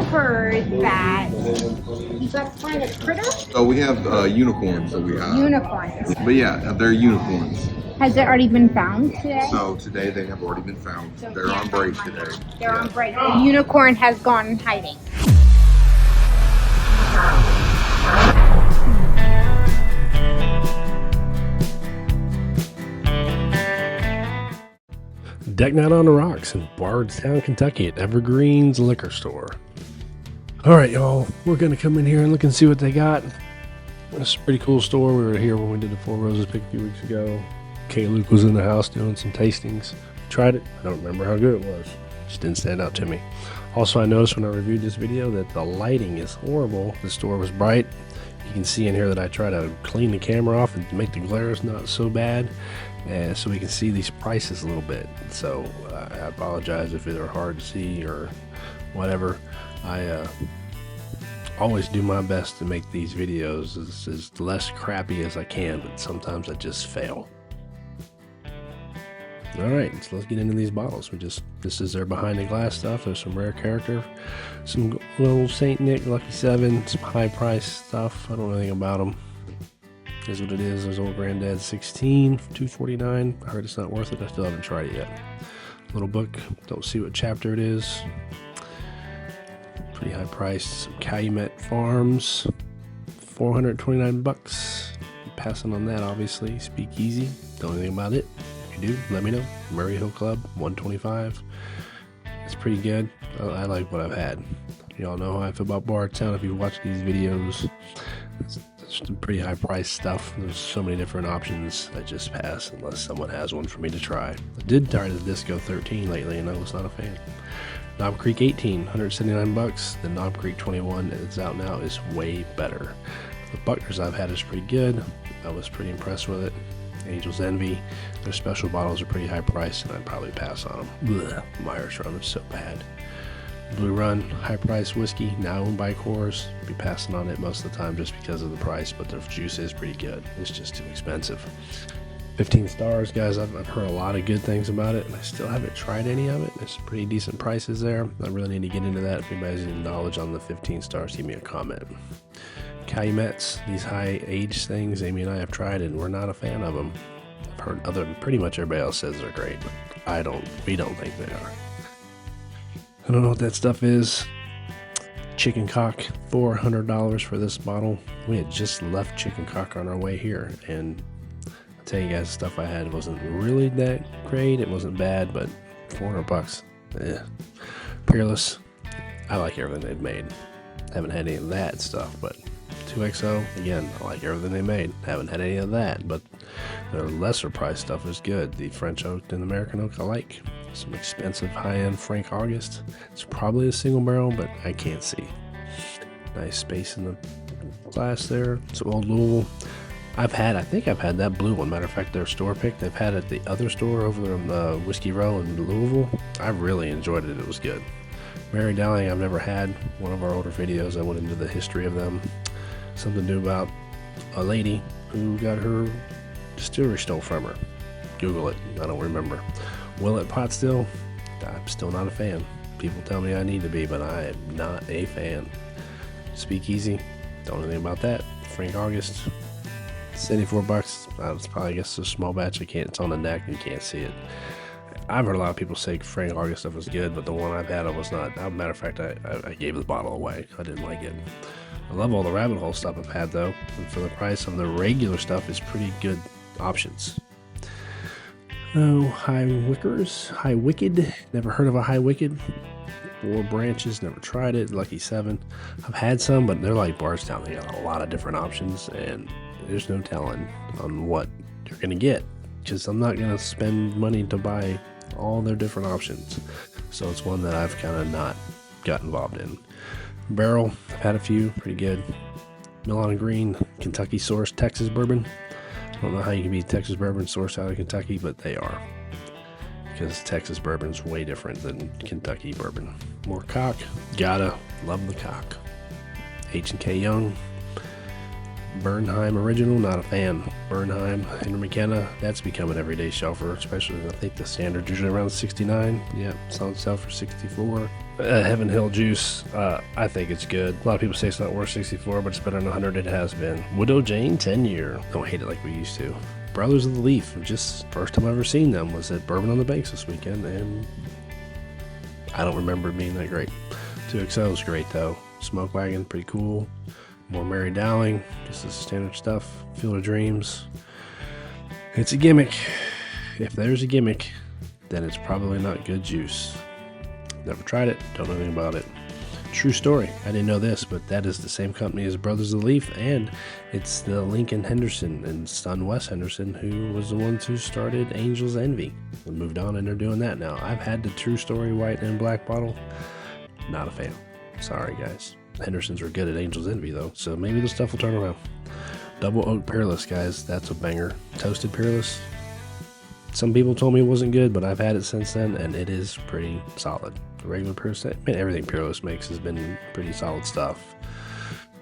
heard that you got to find a critter. So we have unicorns that we have. Unicorns. But yeah, they're unicorns. Has it already been found today? So today they have already been found. So They're on break today. They're on break. The unicorn has gone hiding. Deck night on the rocks in Bardstown, Kentucky at Evergreen's liquor store. Alright y'all, we're going to come in here and look and see what they got. It's a pretty cool store. We were here when we did the Four Roses pick a few weeks ago. Kay Luke was in the house doing some tastings. Tried it. I don't remember how good it was. Just didn't stand out to me. Also, I noticed when I reviewed this video that the lighting is horrible. The store was bright. You can see in here that I try to clean the camera off and make the glares not so bad. So we can see these prices a little bit. So I apologize if they're hard to see or whatever. I always do my best to make these videos as less crappy as I can, but sometimes I just fail. Alright, so let's get into these bottles. This is their behind the glass stuff. There's some rare character, some little St. Nick, Lucky 7, some high price stuff. I don't know anything about them. Here's what it is. There's Old Granddad 16 for $2.49. I heard it's not worth it. I still haven't tried it yet. Little book. Don't see what chapter it is. Pretty high priced. Some Calumet Farms. $429. Passing on that, obviously. Speakeasy. Don't know anything about it. If you do, let me know. Murray Hill Club, $125. It's pretty good. I like what I've had. Y'all know how I feel about Bardstown if you watch these videos. It's pretty high price stuff. There's so many different options that just pass unless someone has one for me to try. I did try the Disco 13 lately and I was not a fan. Knob Creek 18, $179. The Knob Creek 21 that's out now is way better. The Buckner's I've had is pretty good. I was pretty impressed with it. Angel's Envy, their special bottles are pretty high priced and I'd probably pass on them. Blech, Myers Rum is so bad. Blue Run, high price whiskey, now owned by Coors. Be passing on it most of the time just because of the price, but the juice is pretty good. It's just too expensive. 15 stars, guys. I've heard a lot of good things about it, and I still haven't tried any of it. There's pretty decent prices there. I really need to get into that. If anybody has any knowledge on the 15 stars, give me a comment. Calumets, these high age things, Amy and I have tried, and we're not a fan of them. I've heard pretty much everybody else says they're great, but we don't think they are. I don't know what that stuff is. Chicken Cock, $400 for this bottle. We had just left Chicken Cock on our way here, and I'll tell you guys, the stuff I had wasn't really that great. It wasn't bad, but $400, eh. Peerless, I like everything they've made. Haven't had any of that stuff, but 2XO, again, I like everything they made. Haven't had any of that, but their lesser price stuff is good. The French Oak and American Oak I like. Some expensive high-end Frank August. It's probably a single barrel, but I can't see. Nice space in the glass there. It's Old Louisville. I think I've had that blue one. Matter of fact, their store pick they've had at the other store over in the Whiskey Row in Louisville. I really enjoyed it. It was good. Mary Dowling I've never had. One of our older videos I went into the history of them. Something new about a lady who got her distillery stole from her. Google it. I don't remember. Willet Pot Still, I'm still not a fan. People tell me I need to be, but I am not a fan. Speakeasy, don't know anything about that. Frank August, $74. It's probably, I guess, a small batch. It's on the neck, you can't see it. I've heard a lot of people say Frank August stuff is good, but the one I've had, I was not. As a matter of fact, I gave the bottle away. I didn't like it. I love all the rabbit hole stuff I've had, though. And for the price of the regular stuff, it's pretty good options. Oh, High Wicked, never heard of a High Wicked. 4 Branches, never tried it. Lucky 7, I've had some, but they're like Bardstown. They got a lot of different options, and there's no telling on what you're gonna get. Just I'm not gonna spend money to buy all their different options, so it's one that I've kind of not got involved in. Barrel, I've had a few, pretty good. Milan Green, Kentucky sourced Texas bourbon. I don't know how you can be Texas bourbon sourced out of Kentucky, but they are. Because Texas bourbon's way different than Kentucky bourbon. More cock. Gotta love the cock. H&K Young. Bernheim Original, not a fan. Bernheim, Henry McKenna, that's become an everyday shelfer, especially I think the standard's usually around 69. Yeah, it's on sale for 64. Heaven Hill juice, I think it's good. A lot of people say it's not worth 64, but it's better than 100. It has been. Widow Jane 10-year. Don't hate it like we used to. Brothers of the Leaf, just first time I've ever seen them was at Bourbon on the Banks this weekend, and I don't remember it being that great. 2XO is great though. Smoke Wagon, pretty cool. More Mary Dowling, just the standard stuff. Field of Dreams. It's a gimmick. If there's a gimmick, then it's probably not good juice. Never tried it, don't know anything about it. True story, I didn't know this, but that is the same company as Brothers of the Leaf, and it's the Lincoln Henderson and son Wes Henderson who was the ones who started Angel's Envy and moved on, and they're doing that now. I've had the True Story white and black bottle. Not a fan. Sorry guys. Hendersons are good at Angel's Envy though, so maybe the stuff will turn around. Double Oak Peerless, guys, that's a banger. Toasted Peerless. Some people told me it wasn't good, but I've had it since then, and it is pretty solid. The regular Peerless, everything Peerless makes has been pretty solid stuff.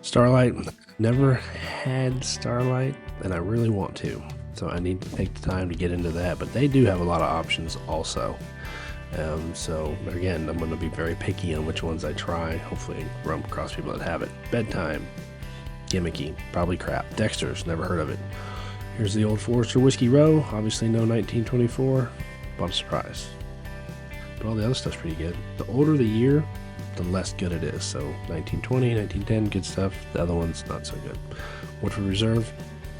Starlight, never had Starlight, and I really want to. So I need to take the time to get into that, but they do have a lot of options also. So again, I'm going to be very picky on which ones I try. Hopefully I run across people that have it. Bedtime, gimmicky, probably crap. Dexter's, never heard of it. Here's the Old Forester Whiskey Row, obviously no 1924, but a surprise. But all the other stuff's pretty good. The older the year, the less good it is. So 1920, 1910, good stuff. The other one's not so good. Woodford Reserve,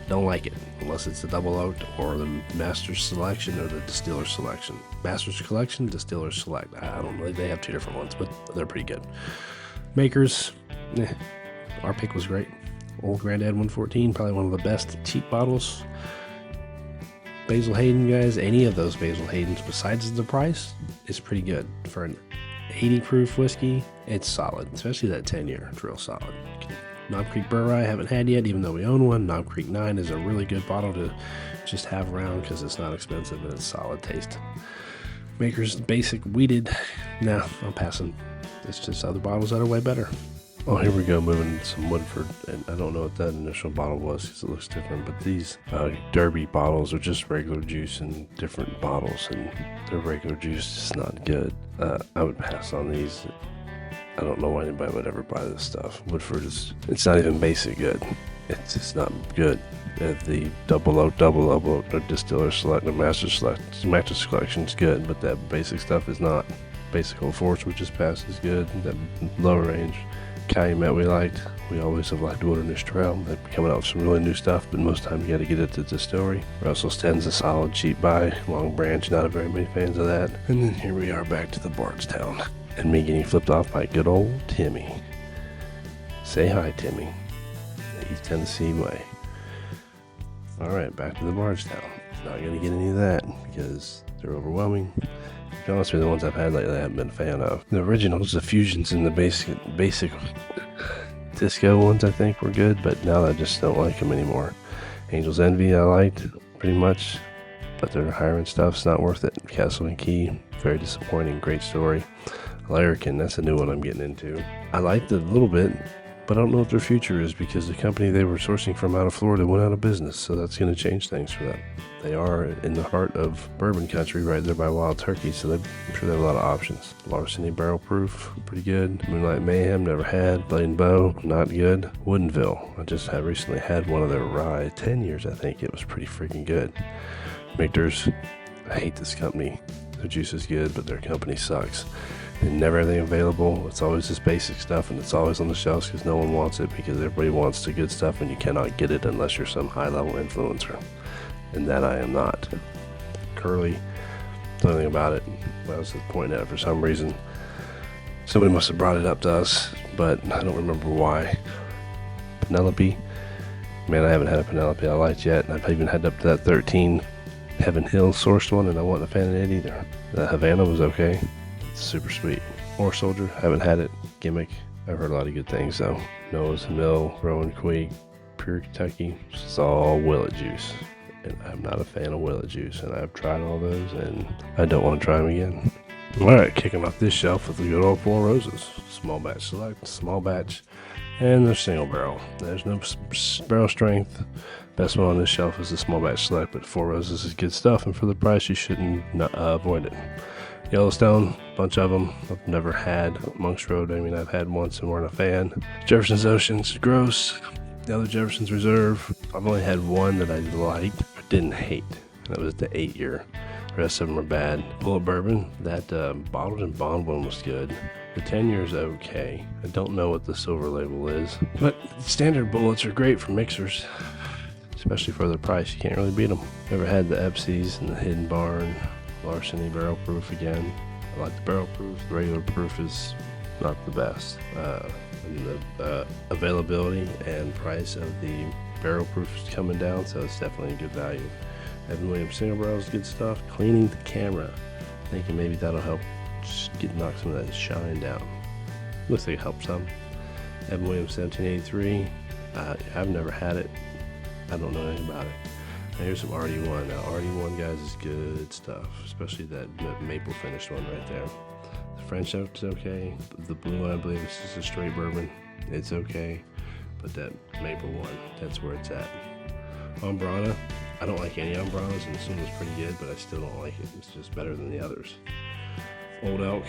don't like it, unless it's the double oaked or the Master's Selection or the Distiller's Selection. Master's Collection, Distiller's Select. I don't know, they have two different ones, but they're pretty good. Makers, our pick was great. Old Grandad 114, probably one of the best cheap bottles. Basil Hayden, guys, any of those Basil Haydens besides the price is pretty good. For an 80 proof whiskey, it's solid, especially that 10-year. It's real solid. Knob Creek Burr I haven't had yet, even though we own one. Knob Creek 9 is a really good bottle to just have around because it's not expensive and it's solid taste. Maker's Basic Weeded, nah, I'm passing. It's just other bottles that are way better. Oh, here we go, moving to some Woodford, and I don't know what that initial bottle was because it looks different, but these Derby bottles are just regular juice in different bottles, and their regular juice is not good. I would pass on these. I don't know why anybody would ever buy this stuff. Woodford it's not even basic good. It's just not good. The double oak, the Distiller Select, the Master Selection's good, but that basic stuff is not. Basic Old Forester, which just passed, is good. That lower range Calumet we liked. We always have liked Wilderness Trail. They're coming out with some really new stuff, but most time you got to get it to the distillery. Russell's 10's a solid cheap buy. Long Branch, not very many fans of that. And then here we are back to the Bardstown. And me getting flipped off by good old Timmy. Say hi, Timmy. East Tennessee way. Alright, back to the Bardstown. Not going to get any of that because they're overwhelming. To be honest with you, the ones I've had lately I haven't been a fan of. The originals, the fusions and the basic disco ones I think were good, but now I just don't like them anymore. Angel's Envy I liked pretty much, but their higher end stuff's not worth it. Castle and Key, very disappointing, great story. Larrikin, that's a new one I'm getting into. I liked it a little bit, but I don't know what their future is because the company they were sourcing from out of Florida went out of business, so that's going to change things for them. They are in the heart of bourbon country right there by Wild Turkey, so I'm sure they have a lot of options. Larceny Barrel Proof, pretty good. Moonlight Mayhem, never had. Blade and Bow, not good. Woodinville, I just recently had one of their rye, 10 years I think. It was pretty freaking good. Michter's, I hate this company. Their juice is good, but their company sucks. They never have anything available. It's always this basic stuff, and it's always on the shelves because no one wants it because everybody wants the good stuff, and you cannot get it unless you're some high-level influencer. And that I am not. Curly, don't know anything about it. I was pointing at it for some reason. Somebody must have brought it up to us, but I don't remember why. Penelope, man, I haven't had a Penelope I liked yet. I've even had up to that 13 Heaven Hill sourced one, and I wasn't a fan of it either. The Havana was okay. It's super sweet. Horse Soldier, haven't had it. Gimmick, I've heard a lot of good things though. Noah's Mill, Rowan Quig, Pure Kentucky, it's all Willet juice. And I'm not a fan of Willet juice, and I've tried all those, and I don't want to try them again. Alright, kicking off this shelf with the good old Four Roses. Small batch select, small batch, and they're single barrel. There's no barrel strength. Best one on this shelf is the small batch select, but Four Roses is good stuff, and for the price, you shouldn't avoid it. Yellowstone, bunch of them. I've never had Monk's Road. I mean, I've had once and weren't a fan. Jefferson's Ocean's gross. The other Jefferson's Reserve, I've only had one that I liked but didn't hate. That was the 8-year. The rest of them are bad. Bullet Bourbon, that bottled and bond one was good. The 10 years okay. I don't know what the silver label is, but standard bullets are great for mixers, especially for the price. You can't really beat them. Never had the Epsies and the Hidden Barn, Larceny barrel proof again. I like the barrel proof. The regular proof is not the best. And the availability and price of the barrel proof is coming down, so it's definitely a good value. Evan Williams single barrel is good stuff. Cleaning the camera, thinking maybe that'll help just knock some of that shine down. Looks like it helps some. Evan Williams 1783. I've never had it. I don't know anything about it. Now here's some RD1. Now RD1, guys, is good stuff, especially that maple finished one right there. The French oak is okay. The blue one, I believe, is just a straight bourbon. It's okay, but that maple one, that's where it's at. Ambrana, I don't like any Ambranas, and this one was pretty good, but I still don't like it. It's just better than the others. Old Elk,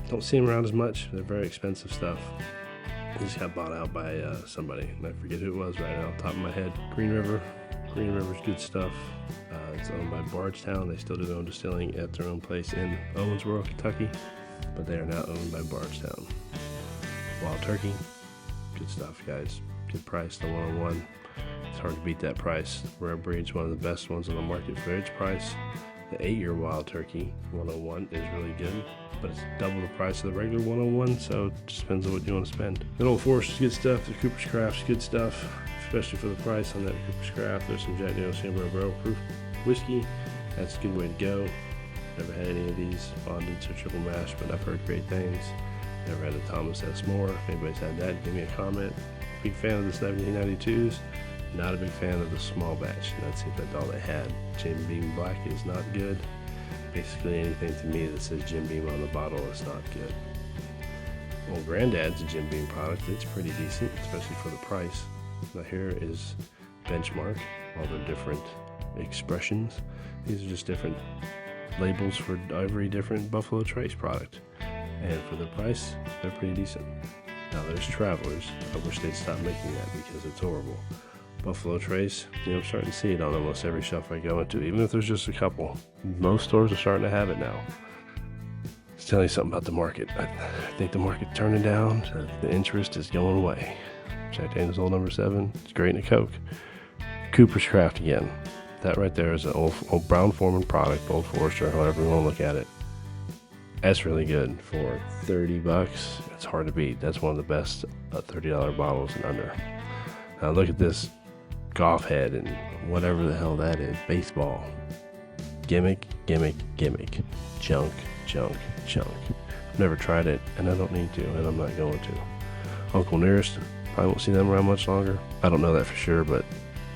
don't see them around as much. They're very expensive stuff. These got bought out by somebody, and I forget who it was right now off the top of my head. Green River's good stuff. It's owned by Bardstown. They still do their own distilling at their own place in Owensboro, Kentucky, but they are now owned by Bardstown. Wild Turkey, good stuff, guys. Good price, the 101. It's hard to beat that price. Rare Breed's one of the best ones on the market for its price. The 8-year Wild Turkey 101 is really good, but it's double the price of the regular 101, so it just depends on what you want to spend. Good Old Forester's good stuff. The Cooper's Craft's good stuff, especially for the price on that Cooper's Craft. There's some Jack Daniel's Single Barrel Proof whiskey. That's a good way to go. Never had any of these bonded or triple mash, but I've heard great things. Never had a Thomas S. Moore. If anybody's had that, give me a comment. Big fan of the 1792s. Not a big fan of the small batch. And that seems like all they had. Jim Beam Black is not good. Basically anything to me that says Jim Beam on the bottle is not good. Old Granddad's a Jim Beam product. It's pretty decent, especially for the price. Now here is Benchmark. All their different expressions. These are just different labels for every different Buffalo Trace product. And for the price, they're pretty decent. Now there's Travelers. I wish they'd stop making that because it's horrible. Buffalo Trace, I'm starting to see it on almost every shelf I go into, even if there's just a couple. Most stores are starting to have it now. It's telling you something about the market. I think the market's turning down. So the interest is going away. Jack Daniel's Old No. 7, it's great in a Coke. Cooper's Craft again. That right there is an old Brown Forman product, Old Forester, however you want to look at it. That's really good for $30. It's hard to beat. That's one of the best $30 bottles and under. Now look at this golf head and whatever the hell that is. Baseball. Gimmick. Junk. I've never tried it, and I don't need to, and I'm not going to. Uncle Nearest, probably won't see them around much longer. I don't know that for sure, but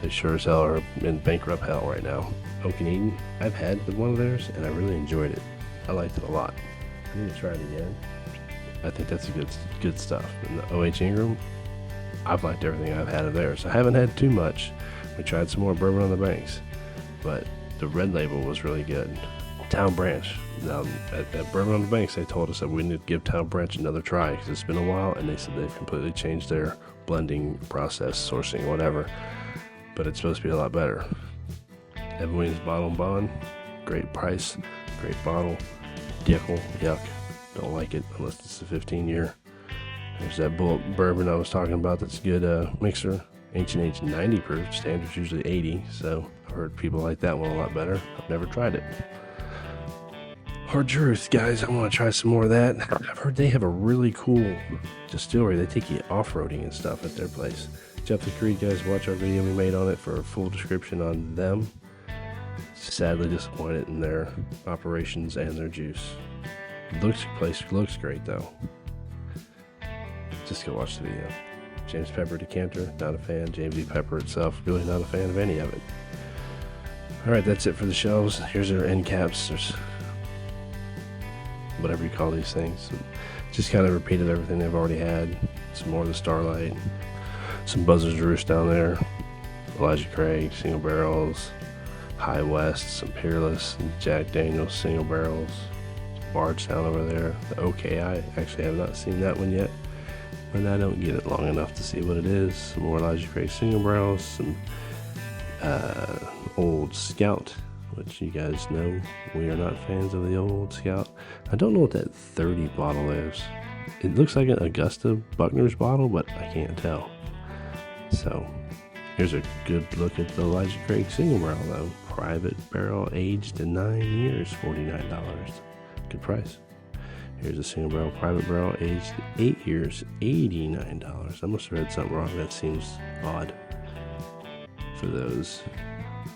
they sure as hell are in bankrupt hell right now. Oak and Eden, I've had one of theirs, and I really enjoyed it. I liked it a lot. I need to try it again. I think that's good stuff. And the O.H. Ingram, I've liked everything I've had of theirs. I haven't had too much. We tried some more Bourbon on the Banks, but the red label was really good. Town Branch. Now, at Bourbon on the Banks, they told us that we need to give Town Branch another try because it's been a while, and they said they've completely changed their blending process, sourcing, whatever. But it's supposed to be a lot better. Evan Williams Bottle and Bond, great price, great bottle. Dickel, yuck. Don't like it unless it's a 15-year. There's that Bullet Bourbon I was talking about. That's a good mixer. H&H 90 proof. Standard's usually 80, so I've heard people like that one a lot better. I've never tried it. Hard Truth, guys. I want to try some more of that. I've heard they have a really cool distillery. They take you off-roading and stuff at their place. Jeff the Creed, guys, watch our video we made on it for a full description on them. Sadly disappointed in their operations and their juice. Place looks great though. Just go watch the video. James Pepper Decanter, not a fan. James E. Pepper itself, really not a fan of any of it. Alright, that's it for the shelves. Here's our end caps. There's whatever you call these things. Just kind of repeated everything they've already had. Some more of the Starlight. Some Buzzards Roost down there. Elijah Craig, single barrels. High West, some Peerless, and Jack Daniel's single barrels. Bardstown over there. The OKI, actually have not seen that one yet, but I don't get it long enough to see what it is. Some more Elijah Craig single barrels, some Old Scout, which you guys know we are not fans of the Old Scout. I don't know what that 30 bottle is. It looks like an Augusta Buckner's bottle, but I can't tell. So here's a good look at the Elijah Craig single barrel though. Private barrel, aged in 9 years, $49. Good price. Here's a single barrel private barrel, aged 8 years, $89. I must have read something wrong. That seems odd for those.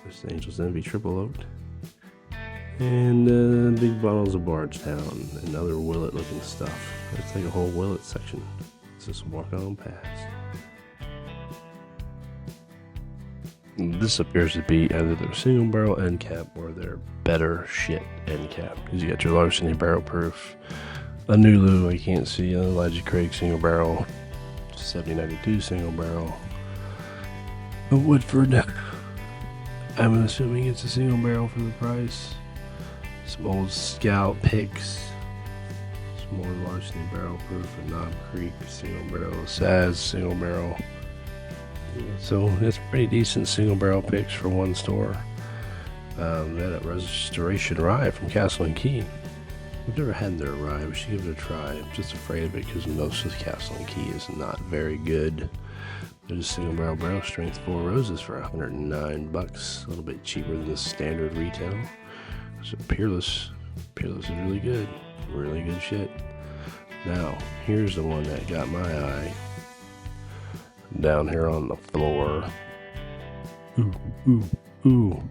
There's Angel's Envy triple oaked. And big bottles of Bardstown and other Willet looking stuff. It's like a whole Willet section. Let's just walk on past. This appears to be either their single barrel end cap or their better shit end cap. Because you got your Larceny barrel proof, a Nulu, I can't see, an Elijah Craig single barrel, 7092 single barrel, a Woodford. I'm assuming it's a single barrel for the price. Some Old Scout picks, some more Larceny barrel proof, a Knob Creek single barrel, a Saz single barrel. So that's pretty decent single barrel picks for one store. That Restoration Rye from Castle and Key. We've never had their rye. We should give it a try. I'm just afraid of it because most of the Castle and Key is not very good. There's a single barrel strength 4 roses for $109. A little bit cheaper than the standard retail. So Peerless is really good. Really good shit. Now, here's the one that got my eye. Down here on the floor. Ooh.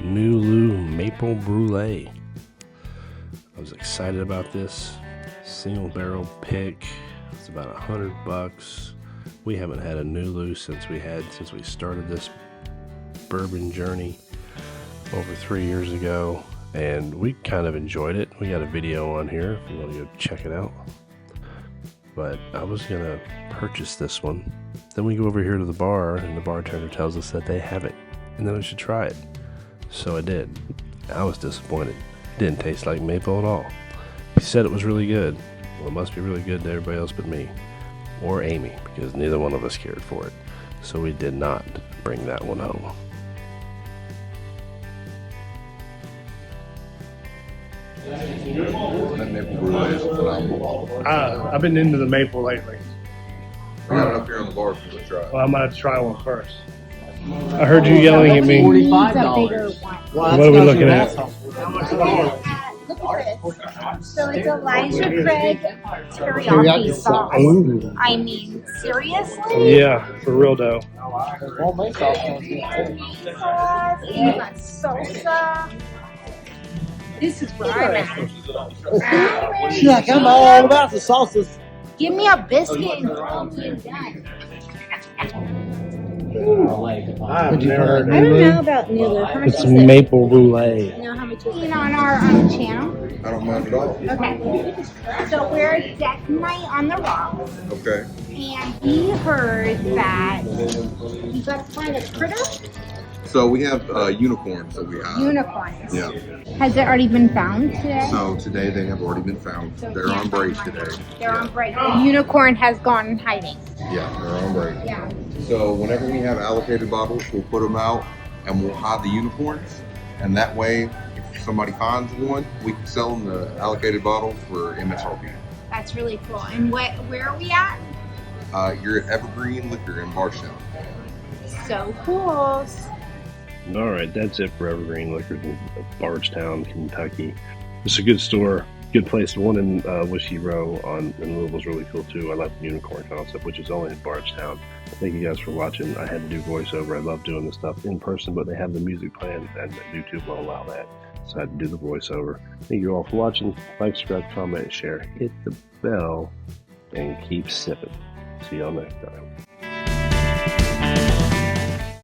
Nulu Maple Brulee. I was excited about this. Single barrel pick. It's about $100. We haven't had a Nulu since we started this bourbon journey over 3 years ago, and we kind of enjoyed it. We got a video on here if you want to go check it out. But I was gonna purchase this one. Then we go over here to the bar, and the bartender tells us that they have it, and then I should try it. So I did. I was disappointed. It didn't taste like maple at all. He said it was really good. Well, it must be really good to everybody else but me. Or Amy, because neither one of us cared for it. So we did not bring that one home. That maple brulee is phenomenal. I've been into the maple lately. We got it up here on the bar for the try. Well, I'm gonna try one first. I heard you yelling at me. $45. What are we looking at? Look at this. So it's Elijah Craig teriyaki sauce. Ooh. I mean, seriously? Yeah, for real though. Sauce, and you got salsa. This is where I'm at. She's like, I'm all about the sauces. Give me a biscuit and throw me done. I've never heard I don't know about Nulu. How much It's is it? maple brulee. You know how much is it on our channel? I don't mind at all. Okay. So we're at deck night on the rocks, Okay. and we heard that you got to find a critter? So we have unicorns that we have. Unicorns. Yeah. Has it already been found today? So today they have already been found. So They're on break today. They're on break. The unicorn has gone in hiding. Yeah, they're on break. Yeah. So whenever we have allocated bottles, we'll put them out and we'll hide the unicorns. And that way, if somebody finds one, we can sell them the allocated bottle for MSRP. That's really cool. And where are we at? You're at Evergreen Liquor in Bardstown. So cool. All right, that's it for Evergreen Liquors in Bardstown, Kentucky. It's a good store, good place. The one in Whiskey Row in Louisville is really cool too. I like the unicorn concept, which is only in Bardstown. Thank you guys for watching. I had to do voiceover. I love doing this stuff in person, but they have the music playing, and YouTube won't allow that. So I had to do the voiceover. Thank you all for watching. Like, subscribe, comment, and share. Hit the bell, and keep sipping. See y'all next time.